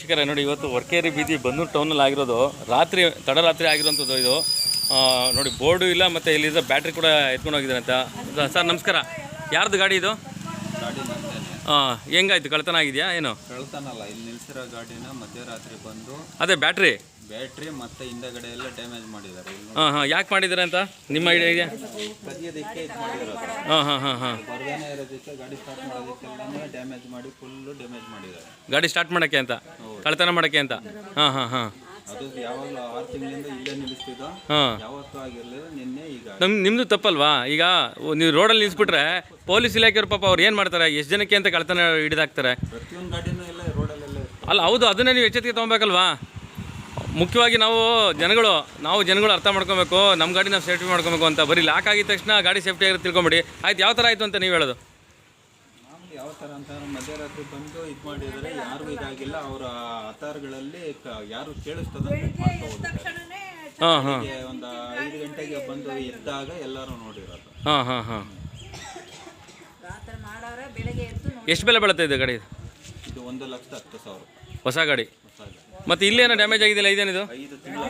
ವೀಕ್ಷಕರೇ ನೋಡಿ, ಇವತ್ತು ವರ್ಕೇರಿ ಬೀದಿ ಬನ್ನೂರು ಟೌನಲ್ಲಿ ಆಗಿರೋದು ರಾತ್ರಿ ತಡರಾತ್ರಿ ಆಗಿರೋಂಥದ್ದು ಇದು. ನೋಡಿ ಬೋರ್ಡು ಇಲ್ಲ, ಮತ್ತು ಇಲ್ಲಿದ್ದ ಬ್ಯಾಟ್ರಿ ಕೂಡ ಎತ್ಕೊಂಡು ಹೋಗಿದ್ದಾರೆ ಅಂತ. ಸರ್ ನಮಸ್ಕಾರ, ಯಾರ್ದು ಗಾಡಿ ಇದು? ಹೆಂಗಾಯ್ತು, ಕಳ್ತನ ಆಗಿದೆಯಾ ಏನು? ಕಳ್ತನಲ್ಲ, ಇಲ್ಲಿ ನಿಲ್ಸಿರೋ ಗಾಡಿನ ಮಧ್ಯರಾತ್ರಿ ಬಂದು ಅದೇ ಬ್ಯಾಟ್ರಿ ಮತ್ತೆ ಹಿಂದಗಡೆ ಎಲ್ಲ ಡ್ಯಾಮೇಜ್ ಮಾಡಿದ್ದಾರೆ. ಯಾಕೆ ಮಾಡಿದ್ದಾರೆ ಅಂತ ನಿಮ್ಮ ಐಡಿಯಾ ಇದೆಯಾ? ಕದಿಯೋದಕ್ಕೆ ಇದು ಮಾಡಿರೋದು. ಬರ್ದೇನೆ ಇರೋದಕ್ಕೆ ಗಾಡಿ ಸ್ಟಾರ್ಟ್ ಮಾಡೋದಕ್ಕೆಲ್ಲ ಡ್ಯಾಮೇಜ್ ಮಾಡಿ ಫುಲ್ಲು ಡ್ಯಾಮೇಜ್ ಮಾಡಿದ್ದಾರೆ. ಗಾಡಿ ಸ್ಟಾರ್ಟ್ ಮಾಡೋಕ್ಕೆ ಅಂತ, ಕಳ್ತನ ಮಾಡೋಕ್ಕೆ ಅಂತ. ಅದು ಯಾವಾಗಲೂ 6 ತಿಂಗಳಿಂದ ಇಲ್ಲೇ ನಿಲ್ಲಿಸ್ತಿದ್ದೋ, ಯಾವತ್ತೂ ಆಗಿರಲಿಲ್ಲ. ನಿನ್ನೆ ಈಗ ನಿಮ್ಮದು ತಪ್ಪಲ್ವಾ? ಈಗ ನೀವು ರೋಡಲ್ಲಿ ನಿಲ್ಲಿಸ್ಬಿಟ್ರೆ ಪೊಲೀಸ್ ಇಲಾಖೆಯವ್ರು ಪಾಪ ಅವ್ರು ಏನು ಮಾಡ್ತಾರೆ, ಎಷ್ಟು ಜನಕ್ಕೆ ಅಂತ ಕಳ್ತನ ಹಿಡಿದಾಕ್ತಾರೆ. ಪ್ರತಿಯೊಂದು ಗಾಡಿನೂ ಎಲ್ಲ ರೋಡಲ್ಲೆಲ್ಲ ಅಲ್ಲ ಹೌದು, ಅದನ್ನೇ ನೀವು ಎಚ್ಚರಿಕೆ ತೊಗೊಬೇಕಲ್ವಾ? ಮುಖ್ಯವಾಗಿ ನಾವು ಜನಗಳು ಅರ್ಥ ಮಾಡ್ಕೊಬೇಕು, ನಮ್ಮ ಗಾಡಿ ನಾವು ಸೇಫ್ಟಿ ಮಾಡ್ಕೊಬೇಕು ಅಂತ. ಬರೀ ಲಾಕ್ ಆಗಿದ ತಕ್ಷಣ ಗಾಡಿ ಸೇಫ್ಟಿ ಆಗಿರೋ ತಿಳ್ಕೊಂಬಿಡಿ. ಆಯ್ತು, ಯಾವ ಥರ ಆಯಿತು ಅಂತ ನೀವು ಹೇಳೋದು? ಮಾಮೂಲಿ ಯಾವ ಥರ ಅಂತ ಮಧ್ಯರಾತ್ರಿ ಬಂದು ಇದು ಮಾಡಿದರೆ ಯಾರಿಗೂ ಇದಾಗಿಲ್ಲ. ಅವರ ಹತ್ತಾರುಗಳಲ್ಲಿ ಯಾರು ಕೇಳಿಸ್ತದ ಒಂದು 5 ಗಂಟೆಗೆ ಬಂದು ಇದ್ದಾಗ ಎಲ್ಲರೂ ನೋಡಿರೋದು. ಎಷ್ಟು ಬೆಲೆ ಬೀಳುತ್ತೆ ಇದು ಗಾಡಿ? ಇದು 1,10,000 ಹೊಸ ಗಾಡಿ. ಮತ್ತು ಇಲ್ಲೇನೋ ಡ್ಯಾಮೇಜ್ ಆಗಿದೆಯಲ್ಲ, ಇದೇನಿದು? 5 ತಿಂಗಳ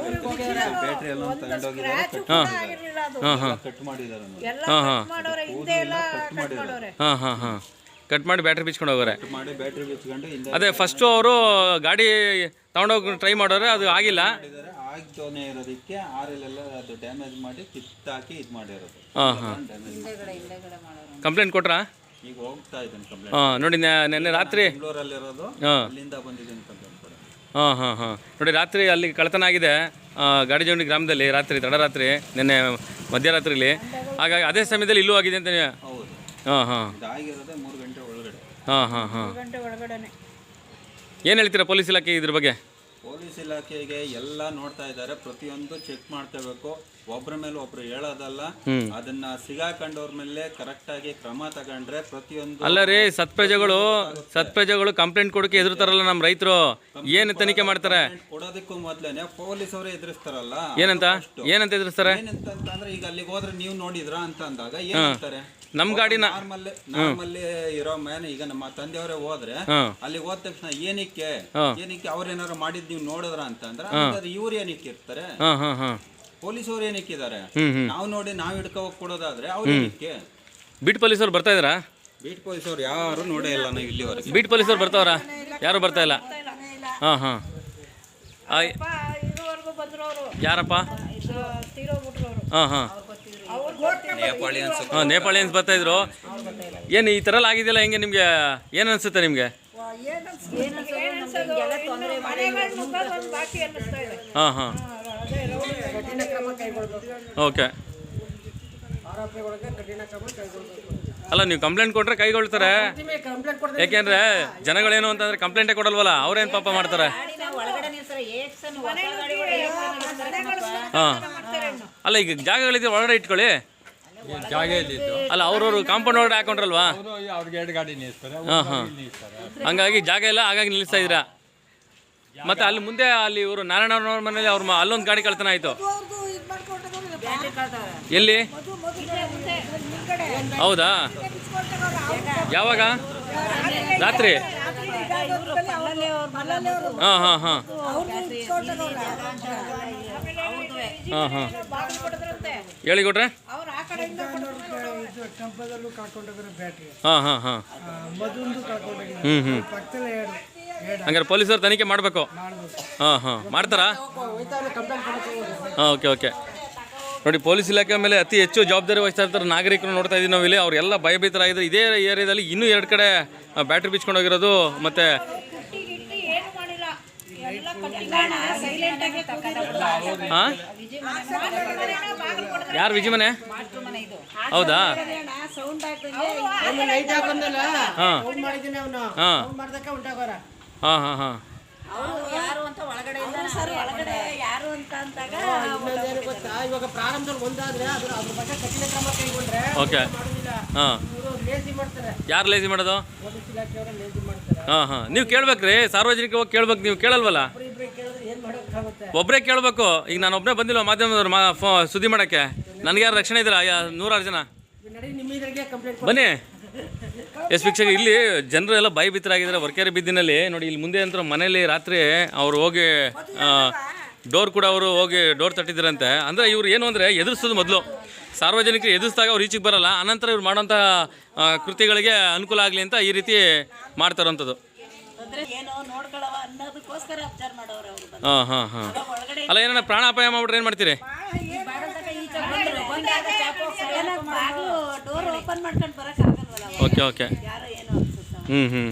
ಬ್ಯಾಟ್ರಿ ಎಲ್ಲ ತಗೊಂಡೋಗಿದ್ದಾರೆ, ಕಟ್ ಮಾಡಿದ್ದಾರೆ. ಕಟ್ ಮಾಡಿ ಬ್ಯಾಟ್ರಿ ಬಿಚ್ಕೊಂಡು ಹೋಗೋರೆ. ಬ್ಯಾಟ್ರಿ ಬಿಚ್ಕೊಂಡು ಅದೇ ಫಸ್ಟು ಅವರು ಗಾಡಿ ತಗೊಂಡೋಗಿ ಟ್ರೈ ಮಾಡೋರೆ, ಅದು ಆಗಿಲ್ಲ. ಆಗ್ತಾನೆ ಇರೋದಕ್ಕೆ ಆರೆಲ್ಲ ಅದು ಡ್ಯಾಮೇಜ್ ಮಾಡಿ ಕಿತ್ತಾಕಿ ಇದು ಮಾಡಿರೋದು. ಕಂಪ್ಲೇಂಟ್ ಕೊಟ್ರಾ? ಈಗ ಹೋಗ್ತಾ ಇದ್ದೀನಿ ಕಂಪ್ಲೇಂಟ್. ನೋಡಿ ನೆನ್ನೆ ರಾತ್ರಿ ಬೆಂಗಳೂರಲ್ಲಿರೋದು, ಅಲ್ಲಿಂದ ಬಂದಿದ್ದೀನಿ ಕಂಪ್ಲೇಂಟ್ ಕೊಡೋದು. ನೋಡಿ ರಾತ್ರಿ ಅಲ್ಲಿ ಕಳ್ತನ ಆಗಿದೆ ಗಾಡಿಜೋಂಡಿ ಗ್ರಾಮದಲ್ಲಿ, ರಾತ್ರಿ ತಡರಾತ್ರಿ, ನಿನ್ನೆ ಮಧ್ಯರಾತ್ರಿಲಿ. ಹಾಗಾಗಿ ಅದೇ ಸಮಯದಲ್ಲಿ ಇಲ್ಲೂ ಆಗಿದೆ ಅಂತ. ಹೌದು, ಇದಾಗಿರೋದೇ 3 ಗಂಟೆ ಒಳಗಡೆ. ಏನು ಹೇಳ್ತೀರಾ ಪೊಲೀಸ್ ಇಲಾಖೆ ಇದ್ರ ಬಗ್ಗೆ? ಪೊಲೀಸ್ ಇಲಾಖೆಗೆ ಎಲ್ಲ ನೋಡ್ತಾ ಇದ್ದಾರೆ, ಪ್ರತಿಯೊಂದು ಚೆಕ್ ಮಾಡ್ಕೋಬೇಕು. ಒಬ್ಬರ ಮೇಲೆ ಒಬ್ರು ಹೇಳೋದಲ್ಲ, ಅದನ್ನ ಸಿಗಾಕೊಂಡವ್ರ ಮೇಲೆ ಕರೆಕ್ಟ್ ಆಗಿ ಕ್ರಮ ತಗೊಂಡ್ರೆ ಪ್ರತಿಯೊಂದು. ಅಲ್ಲ ರೀ, ಸತ್ಪ್ರಜೆಗಳು ಕಂಪ್ಲೇಂಟ್ ಕೊಡೋಕೆ ಎದುರ್ತಾರಲ್ಲ ನಮ್ಮ ರೈತರು, ಏನು ತನಿಖೆ ಮಾಡ್ತಾರೆ? ಕೊಡೋದಕ್ಕೂ ಮೊದ್ಲೇನೆ ಪೊಲೀಸ್ ಅವರೇ ಎದುರಿಸ್ತಾರಲ್ಲ. ಏನಂತ ಎದುರಿಸ್ತಾರೆ? ಏನಂತಂದ್ರೆ ಈಗ ಅಲ್ಲಿಗೆ ಹೋದ್ರೆ ನೀವು ನೋಡಿದ್ರ ಅಂತ ಅಂದಾಗ ಏನ್ ಹೇಳ್ತಾರೆ? ನಮ್ ಗಾಡಿನ ನಾರ್ಮಲ್ಲಿ ಇರೋ ಮ್ಯಾನ್, ಈಗ ನಮ್ಮ ತಂದೆಯವರೇ ಹೋದ್ರೆ ಅಲ್ಲಿಗೆ ಹೋದ ತಕ್ಷಣ ಏನಕ್ಕೆ ಅವ್ರೇನಾರು ಮಾಡಿದ್ ನೀವು ನೋಡಿದ್ರ ಅಂತಂದ್ರೆ ಇವ್ರು ಏನಕ್ಕೆ ಇರ್ತಾರೆ? ಪೊಲೀಸ್ ಅವ್ರು ಏನಕ್ಕೆ ಇದಾರೆ? ನಾವು ನೋಡಿ ನಾವ್ ಹಿಡ್ಕೊ ಹೋಗಿ ಕೊಡೋದಾದ್ರೆ ಅವ್ರು ಏನಕ್ಕೆ? ಬೀಟ್ ಪೊಲೀಸ್ ಅವ್ರು ಬರ್ತಾ ಇದಾರಾ? ಬೀಟ್ ಪೊಲೀಸ್ ಅವ್ರು ಯಾರು ನೋಡೇ ಇಲ್ಲ ನಾವು ಇಲ್ಲಿವರೆಗೆ. ಬೀಟ್ ಪೊಲೀಸ್ ಅವ್ರು ಬರ್ತಾವ್ರ? ಯಾರು ಬರ್ತಾ ಇಲ್ಲ. ಯಾರಪ್ಪ? ನೇಪಾಳಿಯನ್ಸ್ ಬರ್ತಾ ಇದ್ರು. ಏನು ಈ ಥರ ಎಲ್ಲ ಆಗಿದೆಯಲ್ಲ, ಹೆಂಗೆ ನಿಮಗೆ ಏನು ಅನಿಸುತ್ತೆ ನಿಮಗೆ? ಓಕೆ. ಅಲ್ಲ, ನೀವು ಕಂಪ್ಲೇಂಟ್ ಕೊಟ್ರೆ ಕೈಗೊಳ್ತಾರೆ. ಯಾಕೆಂದ್ರೆ ಜನಗಳೇನು ಅಂತಂದ್ರೆ ಕಂಪ್ಲೇಂಟೇ ಕೊಡಲ್ವಲ್ಲ, ಅವ್ರೇನು ಪಾಪ ಮಾಡ್ತಾರೆ. ಅಲ್ಲ, ಈಗ ಜಾಗಗಳಿದ್ರೆ ಒಳಗಡೆ ಇಟ್ಕೊಳ್ಳಿ. ಅಲ್ಲ, ಅವ್ರವ್ರು ಕಾಂಪೌಂಡ್ ಒಳಗಡೆ ಹಾಕೊಂಡ್ರಲ್ವಾ? ಹಂಗಾಗಿ ಜಾಗ ಇಲ್ಲ, ಹಾಗಾಗಿ ನಿಲ್ಲಿಸ್ತಾ ಇದ್ದೀರಾ. ಮತ್ತೆ ಅಲ್ಲಿ ಮುಂದೆ ಅಲ್ಲಿ ಇವರು ನಾರಾಯಣವ್ರ ಮನೇಲಿ ಅಲ್ಲೊಂದು ಗಾಡಿ ಕಳ್ತನ ಆಯ್ತು. ಎಲ್ಲಿ? ಹೌದಾ? ಯಾವಾಗ? ರಾತ್ರಿ? ಹೇಳಿ ಕೊಟ್ರೆ. ಹಂಗಾರೆ ಪೊಲೀಸರು ತನಿಖೆ ಮಾಡಬೇಕು. ಮಾಡ್ತಾರಾ? ಓಕೆ. ನೋಡಿ, ಪೊಲೀಸ್ ಇಲಾಖೆ ಮೇಲೆ ಅತಿ ಹೆಚ್ಚು ಜವಾಬ್ದಾರಿ ವಹಿಸ್ತಾ ಇರ್ತಾರೆ ನಾಗರಿಕರು ನೋಡ್ತಾ ಇದ್ದೀವಿ ನಾವಿಲ್ಲಿ. ಅವರೆಲ್ಲ ಭಯಭೀತರಾಗಿದ್ದಾರೆ. ಇದೇ ಏರಿಯಾದಲ್ಲಿ ಇನ್ನೂ 2 ಕಡೆ ಬ್ಯಾಟ್ರಿ ಬಿಚ್ಕೊಂಡು ಹೋಗಿರೋದು. ಮತ್ತೆ ಯಾರು ವಿಜಯಮನೆ? ಹೌದಾ? ಓಕೆ. ಯಾರು ಲೇಜಿ ಮಾಡೋದು? ನೀವು ಕೇಳ್ಬೇಕ್ರಿ, ಸಾರ್ವಜನಿಕವಾಗಿ ಕೇಳ್ಬೇಕು. ನೀವು ಕೇಳಲ್ವಲ್ಲ, ಒಬ್ಬರೇ ಕೇಳಬೇಕು. ಈಗ ನಾನು ಒಬ್ಬರೇ ಬಂದಿಲ್ಲ ಮಾಧ್ಯಮದವ್ರು ಸುದ್ದಿ ಮಾಡೋಕ್ಕೆ. ನನಗೆ ಯಾರು ರಕ್ಷಣೆ ಇದ್ದೀರಾ? 106 ಜನ ಬನ್ನಿ. ಎಸ್ ವೀಕ್ಷಕ, ಇಲ್ಲಿ ಜನರು ಎಲ್ಲ ಬಾಯಿ ಬಿತ್ತರಾಗಿದ್ದಾರೆ ವರ್ಕೇರಿ ಬಿದ್ದಿನಲ್ಲಿ. ನೋಡಿ ಇಲ್ಲಿ ಮುಂದೆ ಅಂತ ಮನೇಲಿ ರಾತ್ರಿ ಅವ್ರು ಹೋಗಿ ಡೋರ್ ಕೂಡ ಅವರು ಹೋಗಿ ಡೋರ್ ತಟ್ಟಿದ್ರಂತೆ. ಅಂದರೆ ಇವ್ರು ಏನು ಅಂದರೆ ಎದುರಿಸೋದು ಮೊದಲು ಸಾರ್ವಜನಿಕರು ಎದುರಿಸಿದಾಗ ಅವ್ರು ಈಚೆಗೆ ಬರಲ್ಲ, ಆನಂತರ ಇವ್ರು ಮಾಡೋಂಥ ಕೃತ್ಯಗಳಿಗೆ ಅನುಕೂಲ ಆಗಲಿ ಅಂತ ಈ ರೀತಿ ಮಾಡ್ತಾರಂಥದ್ದು. ಹಾಂ ಹಾಂ ಹಾಂ. ಅಲ್ಲ ಏನಾರ ಪ್ರಾಣಾಪಾಯ ಮಾಡ್ಬಿಟ್ರೆ ಏನು ಮಾಡ್ತೀರಿ? Okay okay. ಹ್ಞೂ ಹ್ಞೂ.